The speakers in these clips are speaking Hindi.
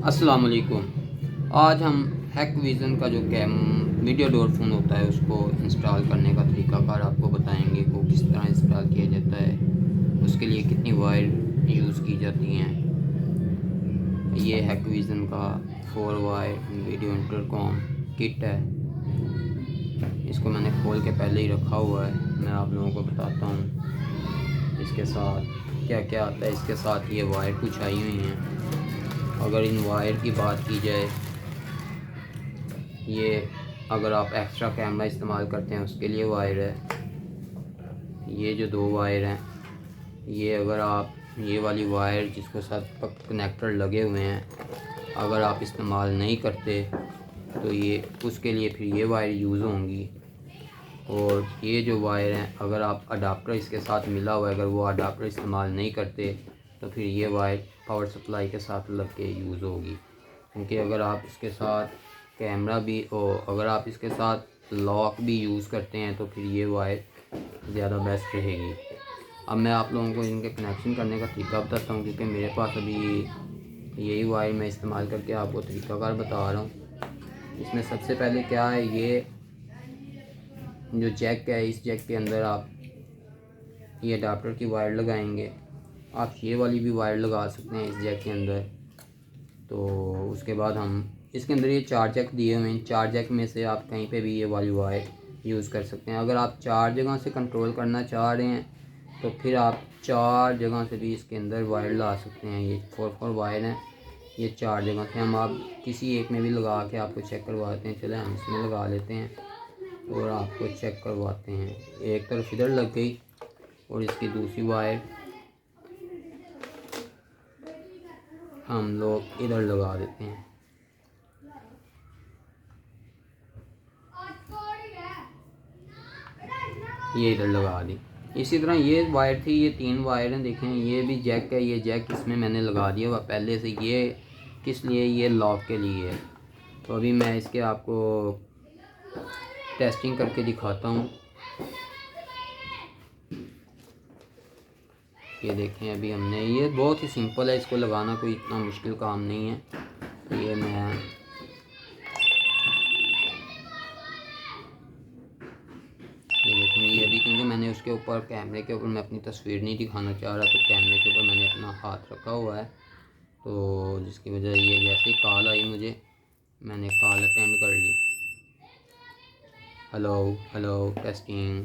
अस्सलाम वालेकुम। आज हम हैकविज़न का जो वीडियो डोर फ़ोन होता है उसको इंस्टॉल करने का तरीकाकार आपको बताएंगे को किस तरह इंस्टॉल किया जाता है, उसके लिए कितनी वायर यूज़ की जाती हैं। ये हैकविज़न का 4 वायर वीडियो इंटरकॉम किट है। इसको मैंने खोल के पहले ही रखा हुआ है। मैं आप लोगों को बताता हूँ इसके साथ क्या क्या आता है। इसके साथ ये वायर कुछ आई हुई हैं। अगर इन वायर की बात की जाए, ये अगर आप एक्स्ट्रा कैमरा इस्तेमाल करते हैं उसके लिए वायर है। ये जो 2 वायर हैं, ये अगर आप ये वाली वायर जिसको साथ कनेक्टर लगे हुए हैं अगर आप इस्तेमाल नहीं करते तो ये उसके लिए फिर ये वायर यूज़ होंगी। और ये जो वायर हैं अगर आप अडाप्टर इसके साथ मिला हुआ है, अगर वो अडाप्टर इस्तेमाल नहीं करते तो फिर ये वायर पावर सप्लाई के साथ लग के यूज़ होगी। क्योंकि अगर आप इसके साथ कैमरा भी और अगर आप इसके साथ लॉक भी यूज़ करते हैं तो फिर ये वायर ज़्यादा बेस्ट रहेगी। अब मैं आप लोगों को इनके कनेक्शन करने का तरीका बताता हूँ, क्योंकि मेरे पास अभी यही वायर मैं इस्तेमाल करके आपको तरीकाकार बता रहा हूँ। इसमें सबसे पहले क्या है, ये जो जैक है इस जैक के अंदर आप ये अडाप्टर की वायर लगाएंगे। आप ये वाली भी वायर लगा सकते हैं इस जैक के अंदर। तो उसके बाद हम इसके अंदर ये 4 जैक दिए हुए हैं। 4 जैक में से आप कहीं पे भी ये वाली वायर यूज़ कर सकते हैं। अगर आप 4 जगह से कंट्रोल करना चाह रहे हैं तो फिर आप 4 जगह से भी इसके अंदर वायर ला सकते हैं। ये 4 वायर हैं, ये 4 जगह से हम आप किसी एक में भी लगा के आपको चेक करवाते हैं। चले हम इसमें लगा लेते हैं और आपको चेक करवाते हैं। एक तरफ इधर लग गई और इसकी दूसरी वायर हम लोग इधर लगा देते हैं। ये इधर लगा दी। इसी तरह ये वायर थी, ये 3 वायर हैं। देखें ये भी जैक है, ये जैक इसमें मैंने लगा दिया हुआ पहले से। ये किस लिए, ये लॉक के लिए है। तो अभी मैं इसके आपको टेस्टिंग करके दिखाता हूँ। ये देखें अभी हमने, ये बहुत ही सिंपल है, इसको लगाना कोई इतना मुश्किल काम नहीं है। ये मैं ये देखें, ये अभी क्योंकि मैंने उसके ऊपर कैमरे के ऊपर मैं अपनी तस्वीर नहीं दिखाना चाह रहा, तो कैमरे के ऊपर मैंने अपना हाथ रखा हुआ है। तो जिसकी वजह ये जैसे ही कॉल आई मुझे, मैंने कॉल अटेंड कर ली। हेलो हेलो टेस्टिंग,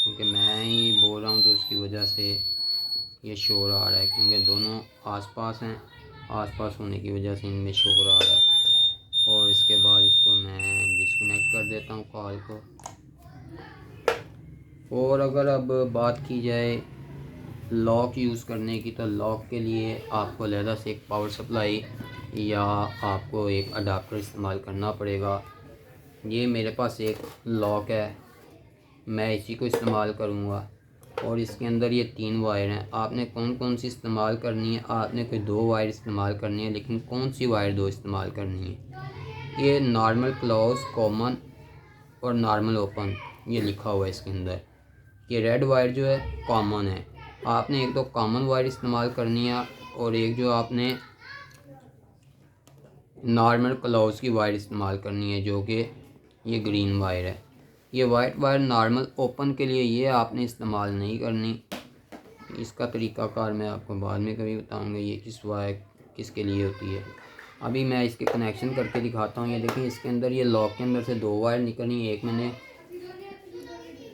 क्योंकि मैं ही बोल रहा हूँ तो उसकी वजह से ये शोर आ रहा है। क्योंकि दोनों आसपास हैं, आसपास होने की वजह से इनमें शोर आ रहा है। और इसके बाद इसको मैं डिस्कनेक्ट कर देता हूँ कॉल को। और अगर अब बात की जाए लॉक यूज़ करने की, तो लॉक के लिए आपको अलहदा से एक पावर सप्लाई या आपको एक अडाप्टर इस्तेमाल करना पड़ेगा। ये मेरे पास एक लॉक है, मैं इसी को इस्तेमाल करूँगा। और इसके अंदर ये 3 वायर हैं। आपने कौन कौन सी इस्तेमाल करनी है, आपने कोई 2 वायर इस्तेमाल करनी है, लेकिन कौन सी वायर 2 इस्तेमाल करनी है। ये नॉर्मल क्लोज, कॉमन और नॉर्मल ओपन ये लिखा हुआ है इसके अंदर। ये रेड वायर जो है कॉमन है, आपने एक तो कॉमन वायर इस्तेमाल करनी है और एक जो आपने नॉर्मल क्लोज की वायर इस्तेमाल करनी है, जो कि ये ग्रीन वायर है। ये वाइट वायर नॉर्मल ओपन के लिए ये आपने इस्तेमाल नहीं करनी। इसका तरीक़ाकार मैं आपको बाद में कभी बताऊंगा ये किस वायर किसके लिए होती है। अभी मैं इसके कनेक्शन करके दिखाता हूँ। ये देखें इसके अंदर ये लॉक के अंदर से 2 वायर निकलनी है। एक मैंने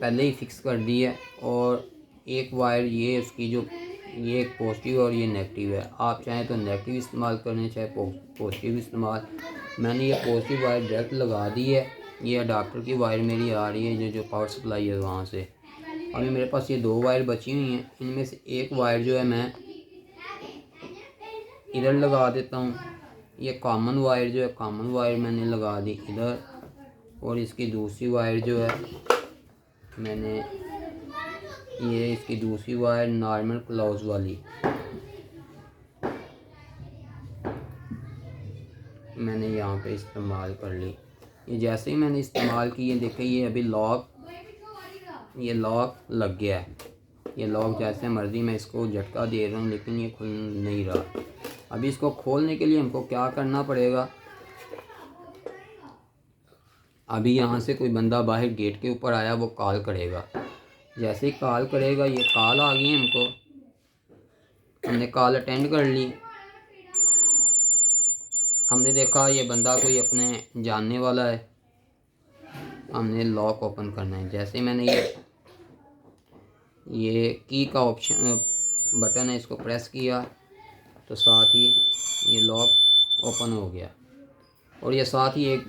पहले ही फिक्स कर दी है और एक वायर ये उसकी जो ये एक पॉजिटिव और ये नेगेटिव है। आप चाहें तो नेगेटिव इस्तेमाल करें, चाहे पॉजिटिव इस्तेमाल। मैंने ये पॉजिटिव वायर डायरेक्ट लगा दी है। ये अडाप्टर की वायर मेरी आ रही है जो पावर सप्लाई है वहाँ से। अभी मेरे पास ये 2 वायर बची हुई हैं, इनमें से एक वायर जो है मैं इधर लगा देता हूँ। ये कॉमन वायर जो है, कॉमन वायर मैंने लगा दी इधर। और इसकी दूसरी वायर जो है मैंने ये इसकी दूसरी वायर नॉर्मल क्लोज वाली मैंने यहाँ पे इस्तेमाल कर ली। ये जैसे ही मैंने इस्तेमाल की, ये देखें ये अभी ये लॉक लग गया है। ये लॉक जैसे मर्ज़ी मैं इसको झटका दे रहा हूँ लेकिन ये खुल नहीं रहा। अभी इसको खोलने के लिए हमको क्या करना पड़ेगा, अभी यहाँ से कोई बंदा बाहर गेट के ऊपर आया, वो कॉल करेगा। जैसे ही कॉल करेगा, ये कॉल आ गई हमको, हमने कॉल अटेंड कर ली। हमने देखा ये बंदा कोई अपने जानने वाला है। हमने लॉक ओपन करना है। जैसे ही मैंने ये की का ऑप्शन बटन है, इसको प्रेस किया तो साथ ही ये लॉक ओपन हो गया। और ये साथ ही एक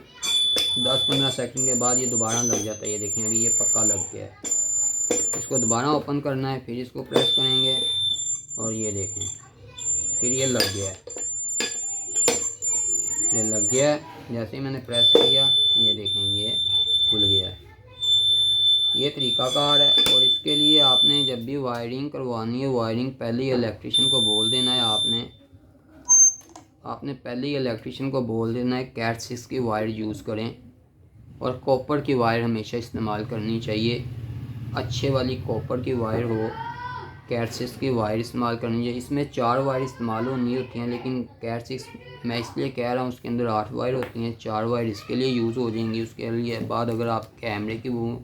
10-15 सेकंड के बाद ये दोबारा लग जाता है। ये देखें अभी ये पक्का लग गया है। इसको दोबारा ओपन करना है, फिर इसको प्रेस करेंगे और ये देखें फिर ये लग गया है। ये लग गया है। जैसे ही मैंने प्रेस किया, ये देखें ये खुल गया है। ये तरीकाकार है। और इसके लिए आपने जब भी वायरिंग करवानी है, वायरिंग पहले ही इलेक्ट्रिशियन को बोल देना है। आपने पहले ही इलेक्ट्रिशियन को बोल देना है कैट 6 की वायर यूज़ करें, और कॉपर की वायर हमेशा इस्तेमाल करनी चाहिए। अच्छे वाली कॉपर की वायर हो, कैट 6 की वायर इस्तेमाल करनी चाहिए। इसमें 4 वायर इस्तेमाल होनी होती हैं, लेकिन कैट 6 मैं इसलिए कह रहा हूँ उसके अंदर 8 वायर होती हैं। 4 वायर इसके लिए यूज़ हो जाएंगी। उसके लिए बाद अगर आप कैमरे की वो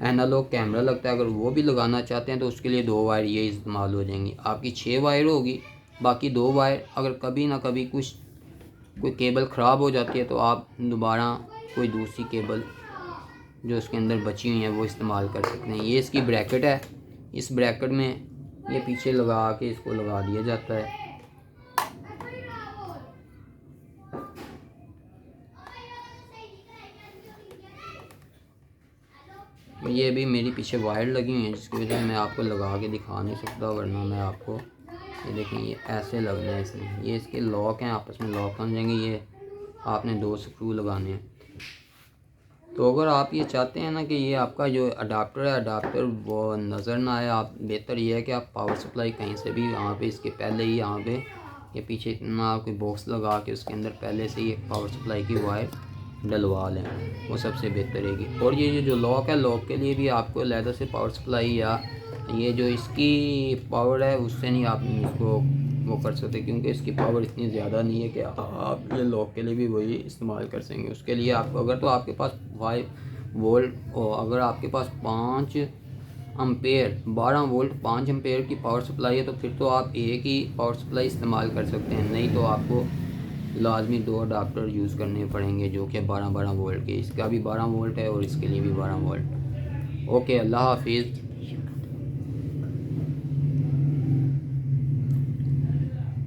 एनालॉग कैमरा लगता है, अगर वो भी लगाना चाहते हैं तो उसके लिए 2 वायर ये इस्तेमाल हो जाएंगी। आपकी 6 वायर होगी, बाकी 2 वायर अगर कभी ना कभी कोई केबल ख़राब हो जाती है तो आप दोबारा कोई दूसरी केबल जो उसके अंदर बची हुई है वो इस्तेमाल कर सकते हैं। ये इसकी ब्रैकेट है। इस ब्रैकेट में ये पीछे लगा के इसको लगा दिया जाता है। ये भी मेरी पीछे वायर लगी हुई है, जिसकी वजह से मैं आपको लगा के दिखा नहीं सकता, वरना मैं आपको ये देखें ये ऐसे लगना है इसमें। ये इसके लॉक हैं, आपस में लॉक बन जाएंगे। ये आपने 2 स्क्रू लगाने हैं। तो अगर आप ये चाहते हैं ना कि ये आपका जो अडाप्टर है, अडाप्टर वो नज़र ना आए, आप बेहतर ये है कि आप पावर सप्लाई कहीं से भी यहाँ पे इसके पहले ही यहाँ पे ये पीछे इतना कोई बॉक्स लगा के उसके अंदर पहले से ही एक पावर सप्लाई की वायर डलवा लें, वो सबसे बेहतर रहेगी। और ये जो लॉक है, लॉक के लिए भी आपको अलहदा से पावर सप्लाई या ये जो इसकी पावर है उससे नहीं आप इसको वो कर सकते, क्योंकि इसकी पावर इतनी ज़्यादा नहीं है कि आप ये लॉक के लिए भी वही इस्तेमाल कर सकेंगे। उसके लिए आपको अगर तो आपके पास 5 वोल्ट और अगर आपके पास 5 एम्पेयर 12 वोल्ट 5 एम्पेयर की पावर सप्लाई है तो फिर तो आप एक ही पावर सप्लाई इस्तेमाल कर सकते हैं। नहीं तो आपको लाजमी 2 अडाप्टर यूज़ करने पड़ेंगे जो कि 12-12 वोल्ट के। इसका भी 12 वोल्ट है और इसके लिए भी 12 वोल्ट। ओके, अल्लाह हाफिज़।